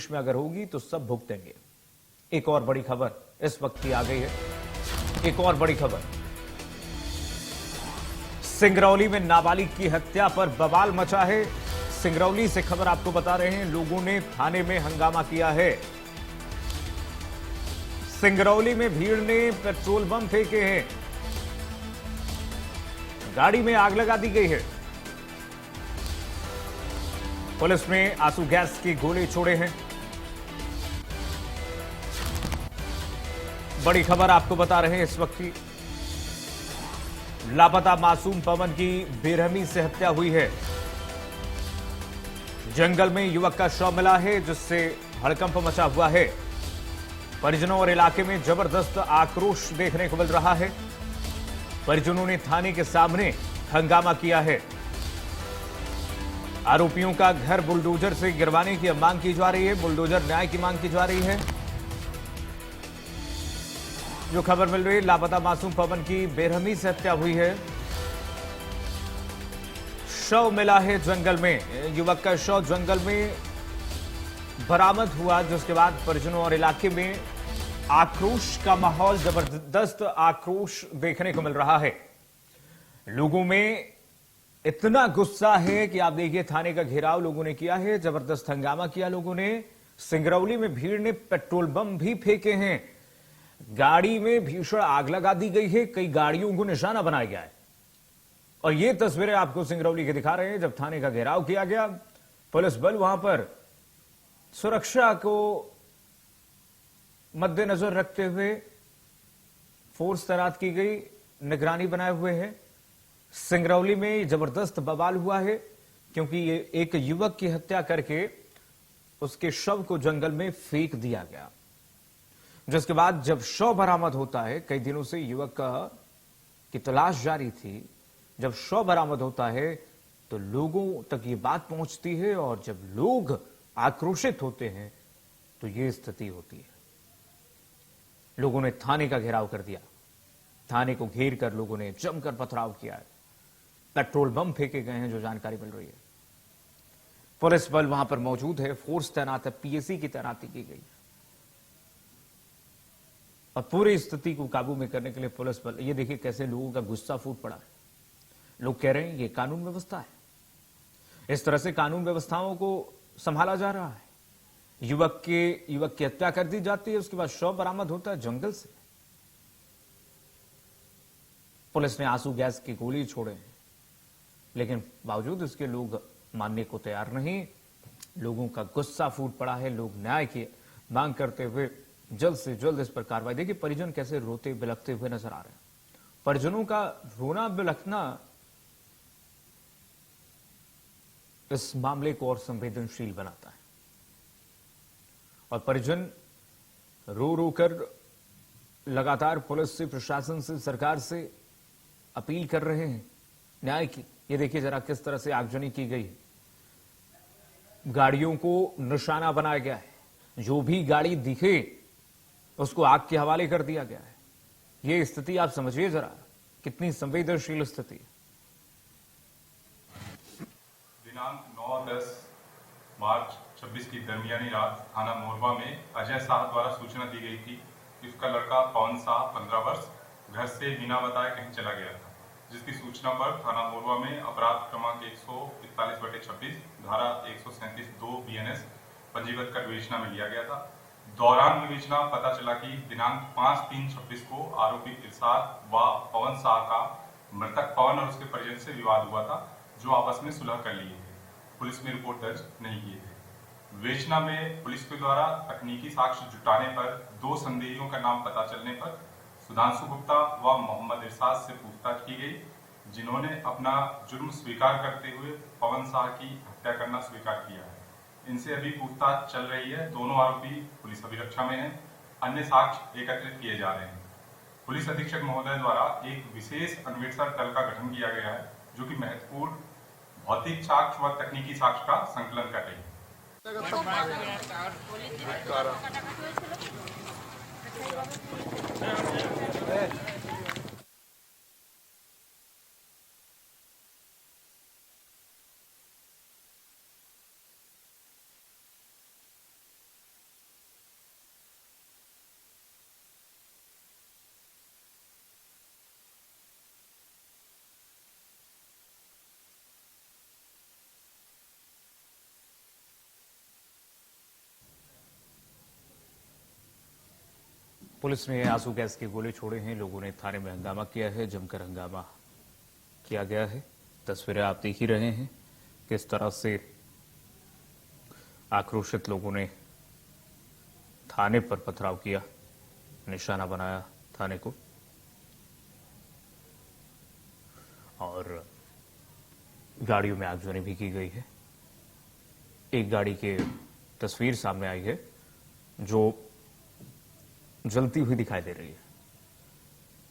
देश में अगर होगी तो सब भुगतेंगे। एक और बड़ी खबर इस वक्त की आ गई है। एक और बड़ी खबर, सिंगरौली में नाबालिग की हत्या पर बवाल मचा है। सिंगरौली से खबर आपको बता रहे हैं, लोगों ने थाने में हंगामा किया है। सिंगरौली में भीड़ ने पेट्रोल बम फेंके हैं, गाड़ी में आग लगा दी गई है। पुलिस ने आंसू गैस की गोले छोड़े हैं। बड़ी खबर आपको बता रहे हैं इस वक्त की, लापता मासूम पवन की बेरहमी से हत्या हुई है। जंगल में युवक का शव मिला है, जिससे हड़कंप मचा हुआ है। परिजनों और इलाके में जबरदस्त आक्रोश देखने को मिल रहा है। परिजनों ने थाने के सामने हंगामा किया है। आरोपियों का घर बुलडोजर से गिरवाने की मांग की जा रही है। बुलडोजर न्याय की मांग की जा रही है। जो खबर मिल रही है, लापता मासूम पवन की बेरहमी से हत्या हुई है। शव मिला है जंगल में, युवक का शव जंगल में बरामद हुआ, जिसके बाद परिजनों और इलाके में आक्रोश का माहौल, जबरदस्त आक्रोश देखने को मिल रहा है। लोगों में इतना गुस्सा है कि आप देखिए, थाने का घेराव लोगों ने किया है, जबरदस्त हंगामा किया लोगों ने। सिंगरौली में भीड़ ने पेट्रोल बम भी फेंके हैं, गाड़ी में भीषण आग लगा दी गई है, कई गाड़ियों को निशाना बनाया गया है। और ये तस्वीरें आपको सिंगरौली के दिखा रहे हैं, जब थाने का घेराव किया गया। पुलिस बल वहां पर सुरक्षा को मद्देनजर रखते हुए फोर्स तैनात की गई, निगरानी बनाए हुए है। सिंगरौली में जबरदस्त बवाल हुआ है, क्योंकि ये एक युवक की हत्या करके उसके शव को जंगल में फेंक दिया गया, जिसके बाद जब शव बरामद होता है, कई दिनों से युवक की तलाश जारी थी, जब शव बरामद होता है तो लोगों तक ये बात पहुंचती है, और जब लोग आक्रोशित होते हैं तो ये स्थिति होती है। लोगों ने थाने का घेराव कर दिया, थाने को घेर कर लोगों ने जमकर पथराव किया है, पेट्रोल बम फेंके गए हैं, जो जानकारी मिल रही है। पुलिस बल वहां पर मौजूद है, फोर्स तैनात है, पीएसी की तैनाती की गई है, और पूरी स्थिति को काबू में करने के लिए पुलिस बल, ये देखिए कैसे लोगों का गुस्सा फूट पड़ा है। लोग कह रहे हैं ये कानून व्यवस्था है, इस तरह से कानून व्यवस्थाओं को संभाला जा रहा है। युवक की हत्या कर दी जाती है, उसके बाद शव बरामद होता है जंगल से। पुलिस ने आंसू गैस की गोली छोड़े हैं, लेकिन बावजूद इसके लोग मानने को तैयार नहीं। लोगों का गुस्सा फूट पड़ा है, लोग न्याय की मांग करते हुए जल्द से जल्द इस पर कार्रवाई। देखिए परिजन कैसे रोते बिलखते हुए नजर आ रहे हैं। परिजनों का रोना बिलखना इस मामले को और संवेदनशील बनाता है, और परिजन रो रो कर लगातार पुलिस से, प्रशासन से, सरकार से अपील कर रहे हैं न्याय की। ये देखिए जरा किस तरह से आगजनी की गई, गाड़ियों को निशाना बनाया गया है, जो भी गाड़ी दिखे उसको आग के हवाले कर दिया गया है। ये स्थिति आप समझिए जरा, कितनी संवेदनशील स्थिति है। दिनांक 9-10 मार्च 26 की दरमियानी रात थाना मोरबा में अजय शाह द्वारा सूचना दी गई थी कि उसका लड़का पवन शाह 15 वर्ष घर से बिना बताए कहीं चला गया था, जिसकी सूचना पर थाना मोरबा में अपराध क्रमांक 141/26 धारा 137(2) BNS पंजीबद्ध कर विवेचना में लिया गया था। दौरान विवेचना पता चला कि दिनांक 5/3/26 को आरोपी इरशाद व पवन शाह का मृतक पवन और उसके परिजन से विवाद हुआ था, जो आपस में सुलह कर लिए थे। पुलिस में रिपोर्ट दर्ज नहीं किए थे। विवेचना में पुलिस के द्वारा तकनीकी साक्ष्य जुटाने पर 2 संदेहियों का नाम पता चलने पर सुधांशु गुप्ता व मोहम्मद इरशाद से पूछताछ की गई, जिन्होंने अपना जुर्म स्वीकार करते हुए पवन शाह की हत्या करना स्वीकार किया है। इनसे अभी पूछताछ चल रही है। दोनों आरोपी पुलिस अभिरक्षा में हैं। अन्य साक्ष्य एकत्रित किए जा रहे हैं। पुलिस अधीक्षक महोदय द्वारा एक विशेष अन्वेषण दल का गठन किया गया है, जो कि महत्वपूर्ण भौतिक साक्ष्य व तकनीकी साक्ष्य का संकलन कर रही है। पुलिस ने आंसू गैस के गोले छोड़े हैं, लोगों ने थाने में हंगामा किया है, जमकर हंगामा किया गया है। तस्वीरें आप देख ही रहे हैं किस तरह से आक्रोशित लोगों ने थाने पर पथराव किया, निशाना बनाया थाने को और गाड़ियों में आगजनी भी की गई है। एक गाड़ी की तस्वीर सामने आई है जो जलती हुई दिखाई दे रही है।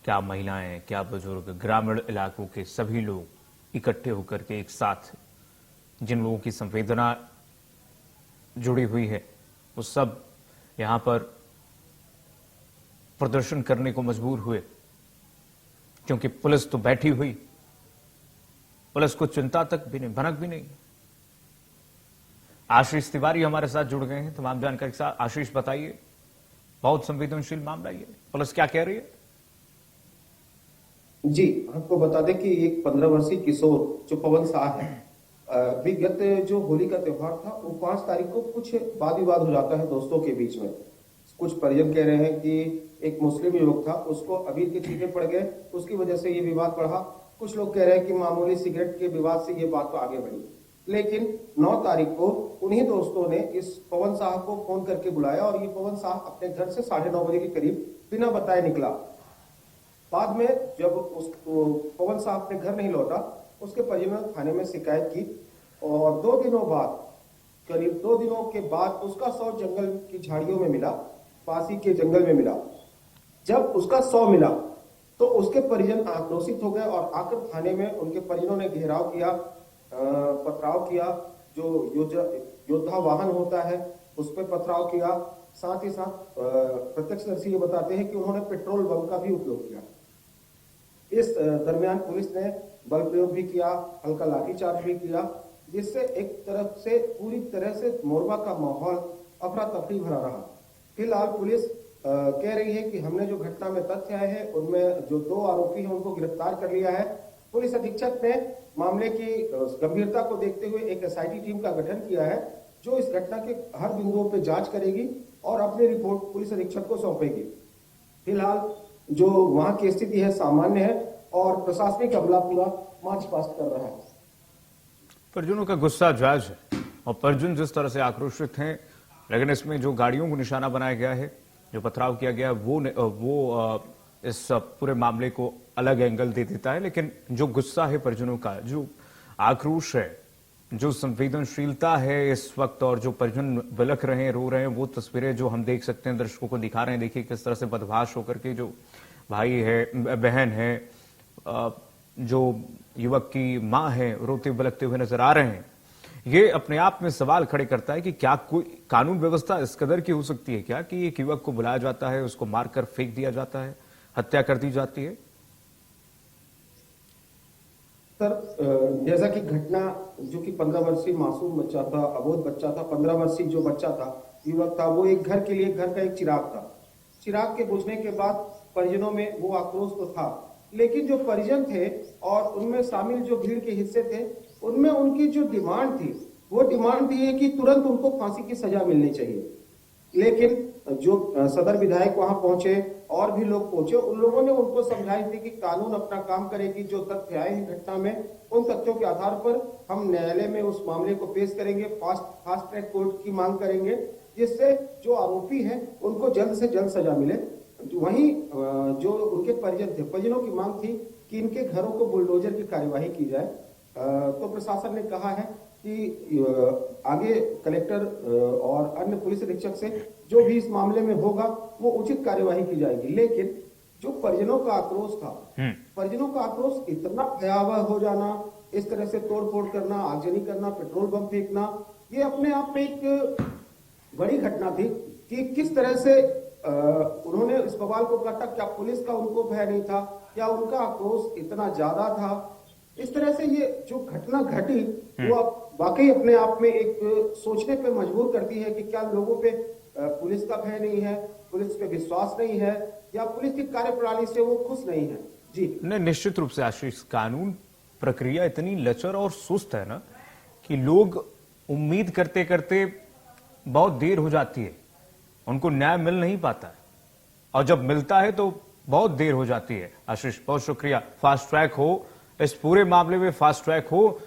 क्या महिलाएं, क्या बुजुर्ग, ग्रामीण इलाकों के सभी लोग इकट्ठे होकर के एक साथ, जिन लोगों की संवेदना जुड़ी हुई है, वो सब यहां पर प्रदर्शन करने को मजबूर हुए, क्योंकि पुलिस तो बैठी हुई, पुलिस को चिंता तक भी नहीं, भनक भी नहीं। आशीष तिवारी हमारे साथ जुड़ गए हैं तमाम जानकारी के साथ। आशीष, बताइए, बहुत संवेदनशील मामला ये, पुलिस क्या कह रही है? जी, आपको बता दें कि एक 15 वर्षीय किशोर जो पवन शाह है, विगत जो होली का त्योहार था वो 5 तारीख को कुछ वाद विवाद हो जाता है दोस्तों के बीच में। कुछ परिजन कह रहे हैं कि एक मुस्लिम युवक था, उसको अबीर के छींटे पड़ गए, उसकी वजह से ये विवाद बढ़ा। कुछ लोग कह रहे हैं कि मामूली सिगरेट के विवाद से ये बात तो आगे बढ़ी, लेकिन 9 तारीख को उन्हीं दोस्तों ने इस पवन शाह को फोन करके बुलाया और ये पवन शाह अपने घर से 9:30 बजे के करीब बिना बताए निकला। बाद में जब पवन शाह अपने घर नहीं लौटा, उसके परिजनों ने थाने में शिकायत की और 2 दिनों बाद, करीब 2 दिनों के बाद उसका शव जंगल की झाड़ियों में मिला, पासी के जंगल में मिला। जब उसका शव मिला तो उसके परिजन आक्रोशित हो गए और आकर थाने में उनके परिजनों ने घेराव किया, पथराव किया, जो योद्धा वाहन होता है उस पर पथराव किया। साथ ही साथ प्रत्यक्षदर्शी ये बताते हैं कि उन्होंने पेट्रोल बम का भी उपयोग किया। इस दरमियान पुलिस ने बल प्रयोग भी किया, हल्का लाठीचार्ज भी किया, जिससे एक तरफ से पूरी तरह से मोरबा का माहौल अफरा तफरी भरा रहा। फिलहाल पुलिस कह रही है कि हमने जो घटना में तथ्य आए हैं उनमें जो 2 आरोपी हैं उनको गिरफ्तार कर लिया है। पुलिस अधीक्षक ने मामले की गंभीरता को देखते हुए एक एसआईटी टीम का गठन किया है, जो इस घटना के हर बिंदुओं पर जांच करेगी और अपनी रिपोर्ट पुलिस अधीक्षक को सौंपेगी। फिलहाल जो वहां की स्थिति है सामान्य है और प्रशासनिक अमला पूरा मार्च पास्ट कर रहा है। परिजनों का गुस्सा जायज है और परिजन जिस तरह से आक्रोशित हैं, लेकिन इसमें जो गाड़ियों को निशाना बनाया गया है, जो पथराव किया गया है, वो इस पूरे मामले को अलग एंगल दे देता है। लेकिन जो गुस्सा है परिजनों का, जो आक्रोश है, जो संवेदनशीलता है इस वक्त, और जो परिजन बिलख रहे हैं, रो रहे हैं, वो तस्वीरें जो हम देख सकते हैं, दर्शकों को दिखा रहे हैं। देखिए किस तरह से बदमाश होकर के जो भाई है, बहन है, जो युवक की मां है, रोते बिलखते हुए नजर आ रहे हैं। ये अपने आप में सवाल खड़े करता है कि क्या कोई कानून व्यवस्था इस कदर की हो सकती है क्या कि एक युवक को बुलाया जाता है, उसको मारकर फेंक दिया जाता है, हत्या कर दी जाती है? सर, जैसा कि घटना जो कि 15 वर्षीय मासूम बच्चा था, अबोध बच्चा था, 15 वर्षीय जो बच्चा था, युवक था, वो एक घर के लिए, घर का एक चिराग था। चिराग के बुझने के बाद परिजनों में वो आक्रोश तो था, लेकिन जो परिजन थे और उनमें शामिल जो भीड़ के हिस्से थे, उनमें उनकी जो डिमांड थी, वो डिमांड थी कि तुरंत उनको फांसी की सजा मिलनी चाहिए। लेकिन जो सदर विधायक वहां पहुंचे और भी लोग पहुंचे, उन लोगों ने उनको समझाई थी कि कानून अपना काम करेगी, जो तथ्य आए हैं घटना में, उन तथ्यों के आधार पर हम न्यायालय में उस मामले को पेश करेंगे, फास्ट ट्रैक कोर्ट की मांग करेंगे, जिससे जो आरोपी हैं उनको जल्द से जल्द सजा मिले। वहीं जो उनके परिजन थे, परिजनों की मांग थी कि इनके घरों को बुलडोजर की कार्यवाही की जाए। तो प्रशासन ने कहा है कि आगे कलेक्टर और अन्य पुलिस अधीक्षक से जो भी इस मामले में होगा वो उचित कार्यवाही की जाएगी। लेकिन जो परिजनों का आक्रोश था, परिजनों का आक्रोश इतना भयावह हो जाना, इस तरह से तोड़फोड़ करना, आगजनी करना, पेट्रोल बम फेंकना, ये अपने आप में एक बड़ी घटना थी कि किस तरह से उन्होंने इस बवाल को काटा। क्या पुलिस का उनको भय नहीं था, क्या उनका आक्रोश इतना ज्यादा था? इस तरह से ये जो घटना घटी वो वाकई अपने आप में एक सोचने पे मजबूर करती है कि क्या लोगों पे पुलिस का भय नहीं है, पुलिस पे विश्वास नहीं है, या पुलिस की कार्यप्रणाली से वो खुश नहीं है। जी नहीं, निश्चित रूप से आशीष, कानून प्रक्रिया इतनी लचर और सुस्त है ना कि लोग उम्मीद करते करते बहुत देर हो जाती है, उनको न्याय मिल नहीं पाता है। और जब मिलता है तो बहुत देर हो जाती है। आशीष, बहुत शुक्रिया। फास्ट ट्रैक हो, इस पूरे मामले में फास्ट ट्रैक हो,